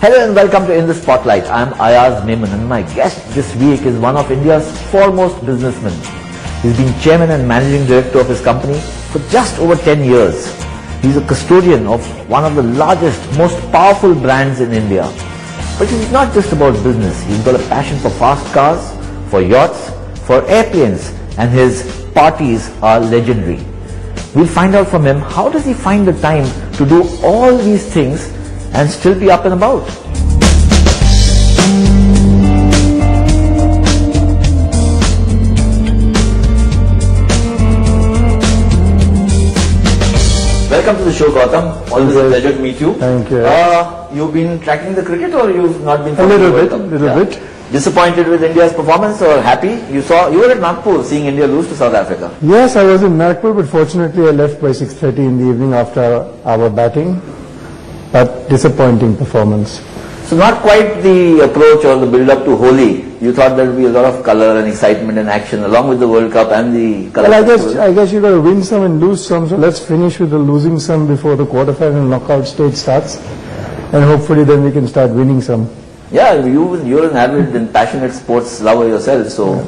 Hello and welcome to In the Spotlight. I am Ayaz Raymond and my guest this week is one of India's foremost businessmen. He's been chairman and managing director of his company for just over 10 years. He's a custodian of one of the largest, most powerful brands in India. But he's not just about business. He's got a passion for fast cars, for yachts, for airplanes, and his parties are legendary. We'll find out from him how does he find the time to do all these things and still be up and about. Welcome to the show, Gautam. Always a pleasure to meet you. Thank you. You've been tracking the cricket or you've not been? A little bit. Disappointed with India's performance or happy? You were at Nagpur seeing India lose to South Africa. Yes, I was in Nagpur, but fortunately I left by 6:30 in the evening after our batting. But disappointing performance. So not quite the approach or the build-up to Holi. You thought there would be a lot of color and excitement and action along with the World Cup and the color. Well, I guess you got to win some and lose some. So let's finish with the losing some before the quarterfinal knockout stage starts, and hopefully then we can start winning some. Yeah, you're an avid and passionate sports lover yourself. So,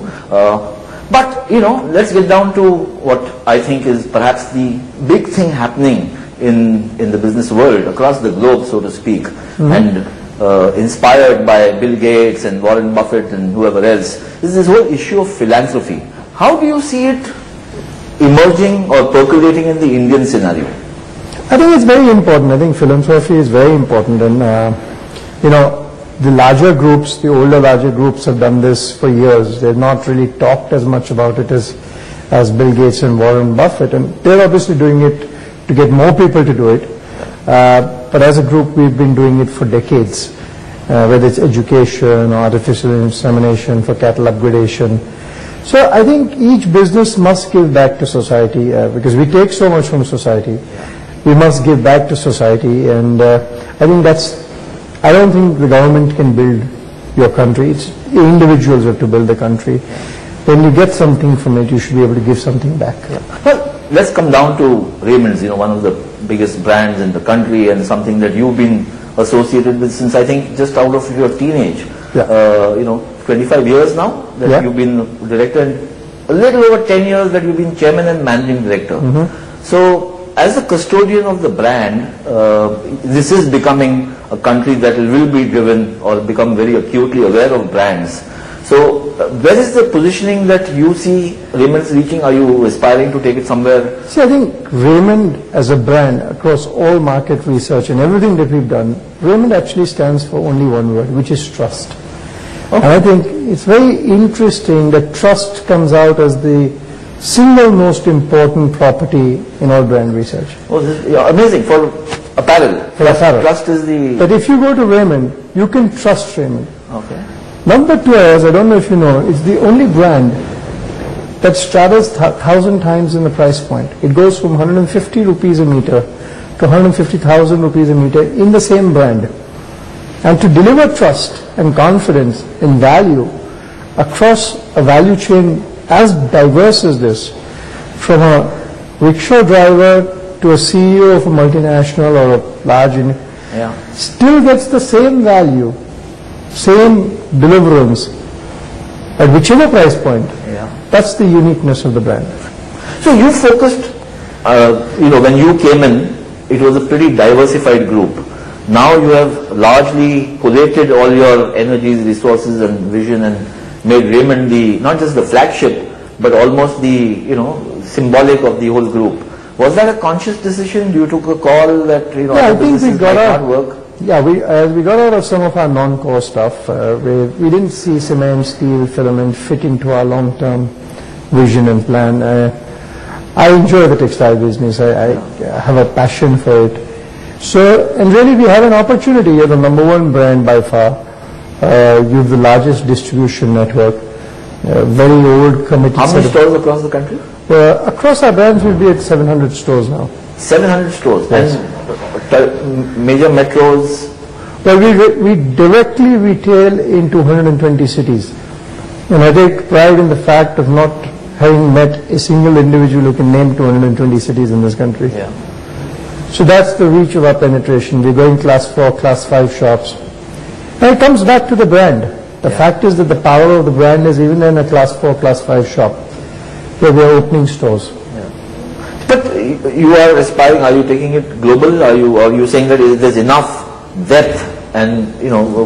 but let's get down to what I think is perhaps the big thing happening in the business world across the globe, so to speak, and inspired by Bill Gates and Warren Buffett and whoever else, is this whole issue of philanthropy. How do you see it emerging or percolating in the Indian scenario? I think it's very important. I think philanthropy is very important, and the larger groups, the older larger groups have done this for years. They've not really talked as much about it as Bill Gates and Warren Buffett, and they're obviously doing it to get more people to do it. But as a group, we've been doing it for decades, whether it's education or artificial insemination for cattle upgradation. So I think each business must give back to society because we take so much from society. We must give back to society, and I think I don't think the government can build your country. It's individuals have to build the country. When you get something from it, you should be able to give something back. Yeah. Well, let's come down to Raymond's, one of the biggest brands in the country and something that you've been associated with since I think just out of your teenage. Yeah. 25 years now that you've been director and a little over 10 years that you've been chairman and managing director. So, as a custodian of the brand, this is becoming a country that will be driven or become very acutely aware of brands. So, where is the positioning that you see Raymond's reaching? Are you aspiring to take it somewhere? See, I think Raymond as a brand, across all market research and everything that we've done, Raymond actually stands for only one word, which is trust. Okay. And I think it's very interesting that trust comes out as the single most important property in all brand research. Oh, this is amazing for apparel. Trust is the... But if you go to Raymond, you can trust Raymond. Okay. Number 2 is, I don't know if you know, it's the only brand that straddles 1,000 times in the price point. It goes from 150 rupees a meter to 150,000 rupees a meter in the same brand. And to deliver trust and confidence in value across a value chain as diverse as this, from a rickshaw driver to a CEO of a multinational or a large, still gets the same value, same deliverance at whichever price point. That's the uniqueness of the brand. So you focused, when you came in, it was a pretty diversified group. Now you have largely collated all your energies, resources and vision and made Raymond not just the flagship, but almost the, symbolic of the whole group. Was that a conscious decision? You took a call that, I think we got hard work? Yeah, we got out of some of our non-core stuff. We didn't see cement, steel, filament fit into our long-term vision and plan. I enjoy the textile business. I have a passion for it. So, and really we have an opportunity. You're the number 1 brand by far. You have the largest distribution network. Very old, committed. How many stores across the country? Across our brands we'll be at 700 stores now. 700 stores? Yes. And major metros? Well, we directly retail in 220 cities. And I take pride in the fact of not having met a single individual who can name 220 cities in this country. Yeah. So that's the reach of our penetration. We're going class 4, class 5 shops. And it comes back to the brand. The fact is that the power of the brand is even in a class 4, class 5 shop where we are opening stores. But you are aspiring, are you taking it global? Are you saying that there's enough depth and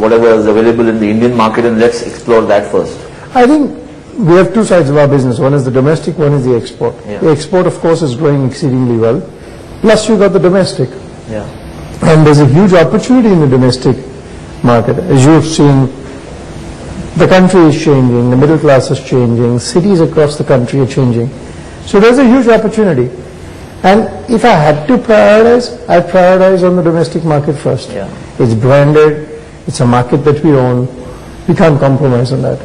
whatever is available in the Indian market, and let's explore that first? I think we have two sides of our business. One is the domestic, one is the export. Yeah. The export, of course, is growing exceedingly well. Plus you got the domestic. Yeah. And there's a huge opportunity in the domestic market. As you've seen, the country is changing, the middle class is changing, cities across the country are changing. So there's a huge opportunity. And if I had to prioritize, I'd prioritize on the domestic market first. Yeah. It's branded, it's a market that we own, we can't compromise on that.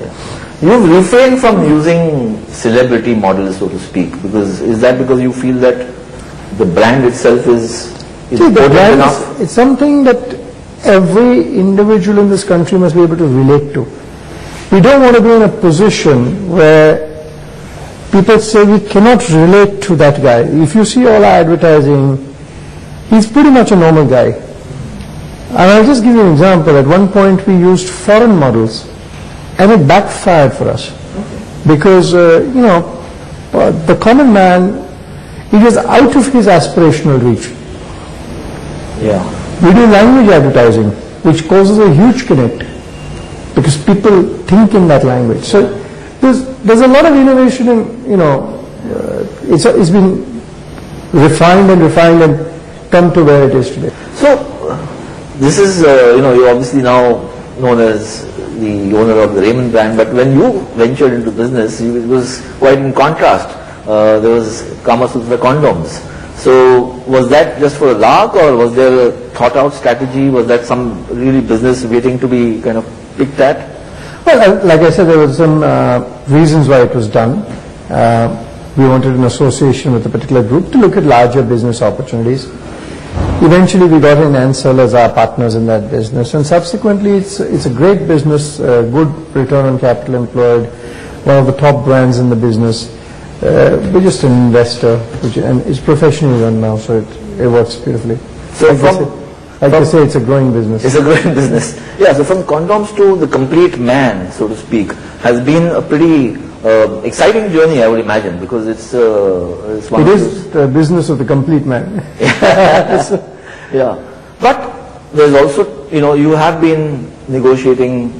You've refrained from using celebrity models, so to speak, is that because you feel that the brand itself is important enough? It's something that every individual in this country must be able to relate to. We don't want to be in a position where people say we cannot relate to that guy. If you see all our advertising, he's pretty much a normal guy. And I'll just give you an example. At one point we used foreign models and it backfired for us. Because, the common man, it is out of his aspirational reach. Yeah. We do language advertising, which causes a huge connect because people think in that language. So there's a lot of innovation in, it's been refined and come to where it is today. So this is, you're obviously now known as the owner of the Raymond brand, but when you ventured into business, it was quite in contrast. There was Kama Sutra condoms. So was that just for a lark, or was there a thought out strategy? Was that some really business waiting to be kind of picked at? Well, like I said, there were some reasons why it was done. We wanted an association with a particular group to look at larger business opportunities. Eventually we got in Ansel as our partners in that business, and subsequently it's a great business, good return on capital employed, one of the top brands in the business. We're just an investor, and it's professionally run now, so it works beautifully. So like I say, it's a growing business. It's a growing business. Yeah, so from condoms to the complete man, so to speak, has been a pretty exciting journey, I would imagine, because it's one It is the business of the complete man. Yeah. But there's also, you have been negotiating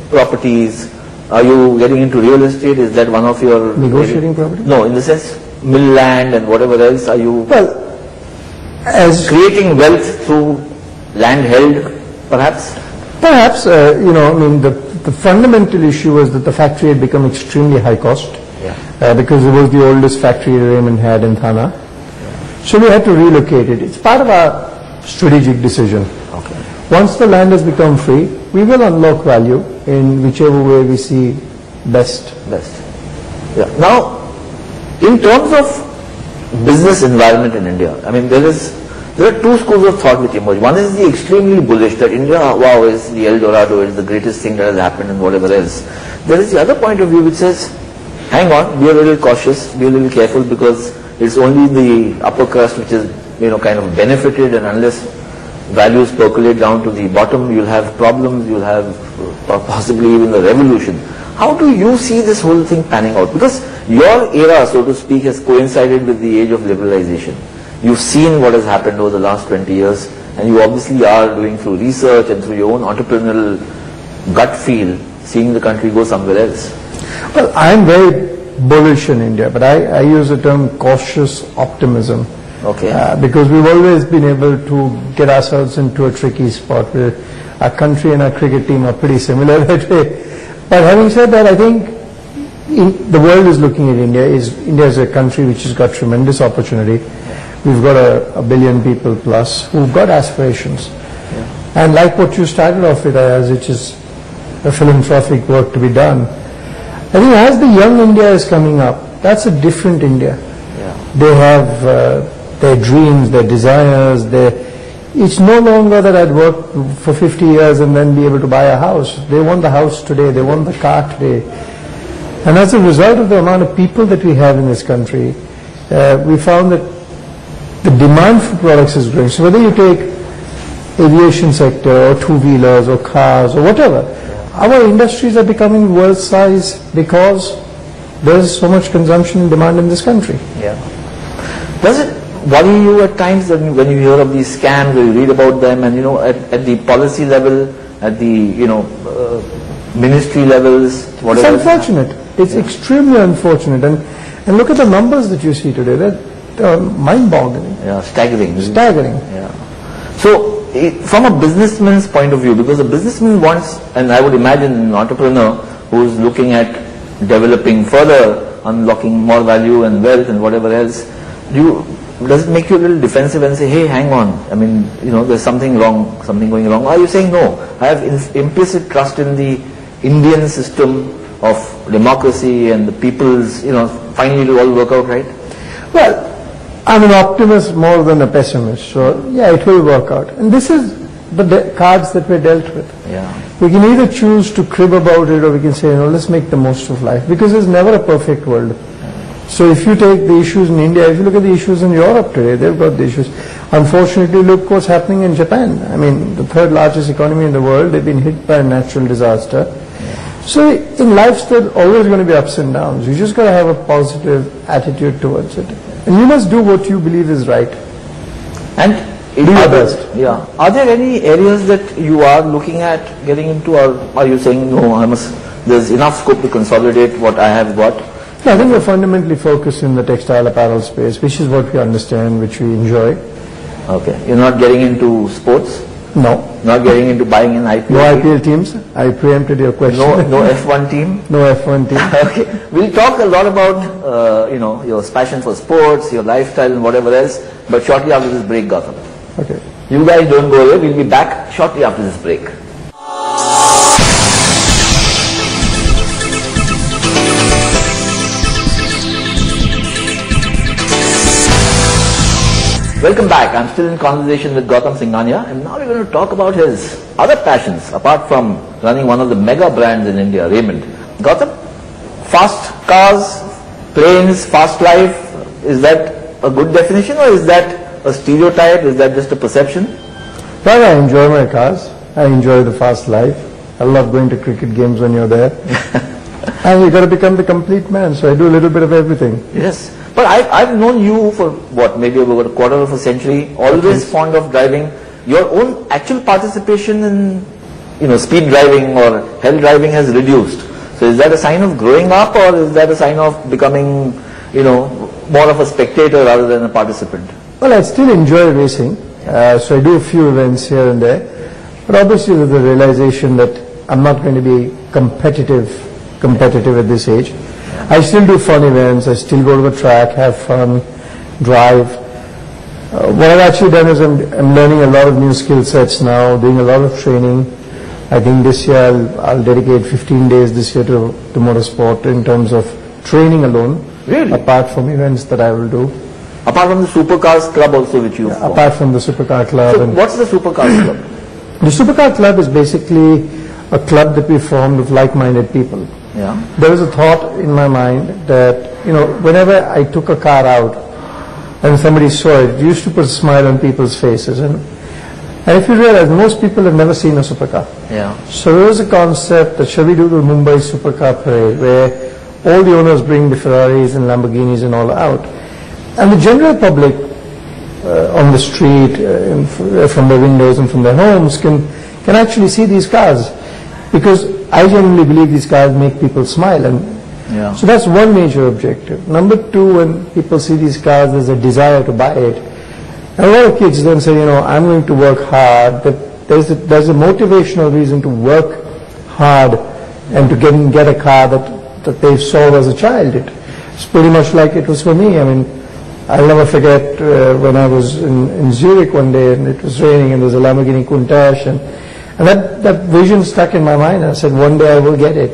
properties. Are you getting into real estate? Is that one of your... Negotiating property? No, in the sense, mill land and whatever else. Are you as creating wealth through land held, perhaps? Perhaps, the fundamental issue was that the factory had become extremely high cost. Yeah. Because it was the oldest factory Raymond had in Thana. Yeah. So we had to relocate it. It's part of our strategic decision. Okay. Once the land has become free, we will unlock value in whichever way we see best. Yeah. Now, in terms of business environment in India, I mean, there are two schools of thought which emerge. One is the extremely bullish, that India, wow, is the El Dorado, is the greatest thing that has happened and whatever else. There is the other point of view which says, hang on, be a little cautious, be a little careful, because it's only the upper crust which is, kind of benefited, and unless values percolate down to the bottom, you'll have problems, you'll have possibly even a revolution. How do you see this whole thing panning out? Because your era, so to speak, has coincided with the age of liberalization. You've seen what has happened over the last 20 years, and you obviously are doing through research and through your own entrepreneurial gut feel, seeing the country go somewhere else. Well, I'm very bullish in India, but I use the term cautious optimism. Okay. Because we've always been able to get ourselves into a tricky spot where our country and our cricket team are pretty similar that way. But having said that, I think the world is looking at India. India is a country which has got tremendous opportunity. We've got a billion people plus who've got aspirations. Yeah. And like what you started off with, Ayaz, which is a philanthropic work to be done. I think as the young India is coming up, that's a different India. Yeah. They have their dreams, their desires, it's no longer that I'd work for 50 years and then be able to buy a house. They want the house today, they want the car today. And as a result of the amount of people that we have in this country, we found that the demand for products is growing. So whether you take aviation sector or two-wheelers or cars or whatever. Our industries are becoming world size because there's so much consumption and demand in this country. Yeah. Does it worry you at times when you hear of these scams or you read about them, and at the policy level, at the ministry levels, whatever? It's unfortunate. It's extremely unfortunate. And look at the numbers that you see today. They're mind-boggling. Yeah, staggering. Staggering. Yeah. So, from a businessman's point of view, because a businessman wants, and I would imagine an entrepreneur who's looking at developing further, unlocking more value and wealth and whatever else, does it make you a little defensive and say, hey, hang on, I mean, there's something wrong, something going wrong? Or are you saying, no, I have implicit trust in the Indian system of democracy and the people's, finally it will all work out right? Well, I'm an optimist more than a pessimist, so yeah, it will work out. And this is the cards that we're dealt with. Yeah. We can either choose to crib about it, or we can say, let's make the most of life, because there's never a perfect world. So if you take the issues in India, if you look at the issues in Europe today, they've got the issues. Unfortunately, look what's happening in Japan. I mean, the third largest economy in the world, they've been hit by a natural disaster. So in life, there's always going to be ups and downs. You just got to have a positive attitude towards it. And you must do what you believe is right. And do your best. Yeah. Are there any areas that you are looking at getting into, or are you saying, no, there's enough scope to consolidate what I have got? I think we're fundamentally focused in the textile apparel space, which is what we understand, which we enjoy. Okay. You're not getting into sports? No. Not getting into buying an IPL No IPL teams? I preempted your question. No F1 team? No F1 team. Okay. We'll talk a lot about, your passion for sports, your lifestyle and whatever else, but shortly after this break, Gautam. Okay. You guys don't go away. We'll be back shortly after this break. Welcome back. I'm still in conversation with Gautam Singhania, and now we're going to talk about his other passions apart from running one of the mega brands in India, Raymond. Gautam, fast cars, planes, fast life, is that a good definition, or is that a stereotype? Is that just a perception? Well, I enjoy my cars. I enjoy the fast life. I love going to cricket games when you're there. And you've got to become the complete man, so I do a little bit of everything. Yes. But I've known you for maybe over a quarter of a century, always fond of driving. Your own actual participation in, speed driving or hell driving has reduced. So is that a sign of growing up, or is that a sign of becoming, more of a spectator rather than a participant? Well, I still enjoy racing, so I do a few events here and there. But obviously there's the realization that I'm not going to be competitive at this age. I still do fun events. I still go to the track, have fun, drive. What I've actually done is I'm learning a lot of new skill sets now, doing a lot of training. I think this year I'll dedicate 15 days this year to motorsport in terms of training alone. Really? Apart from events that I will do. Apart from the Supercars Club also, which you formed. Apart from the Supercar Club. So what's the Supercars Club? The Supercar Club is basically a club that we formed of like-minded people. Yeah. There was a thought in my mind that, whenever I took a car out and somebody saw it used to put a smile on people's faces. And if you realize, most people have never seen a supercar. Yeah. So there was a concept that shall we do the Mumbai Supercar Parade, where all the owners bring the Ferraris and Lamborghinis and all out. And the general public on the street, from their windows and from their homes, can actually see these cars. Because I genuinely believe these cars make people smile, and so that's one major objective. Number two, when people see these cars, there's a desire to buy it. And a lot of kids then say, I'm going to work hard. But there's a motivational reason to work hard and to get a car that they saw as a child. It's pretty much like it was for me. I mean, I'll never forget when I was in Zurich one day and it was raining and there was a Lamborghini Countach, and that vision stuck in my mind. I said, one day I will get it.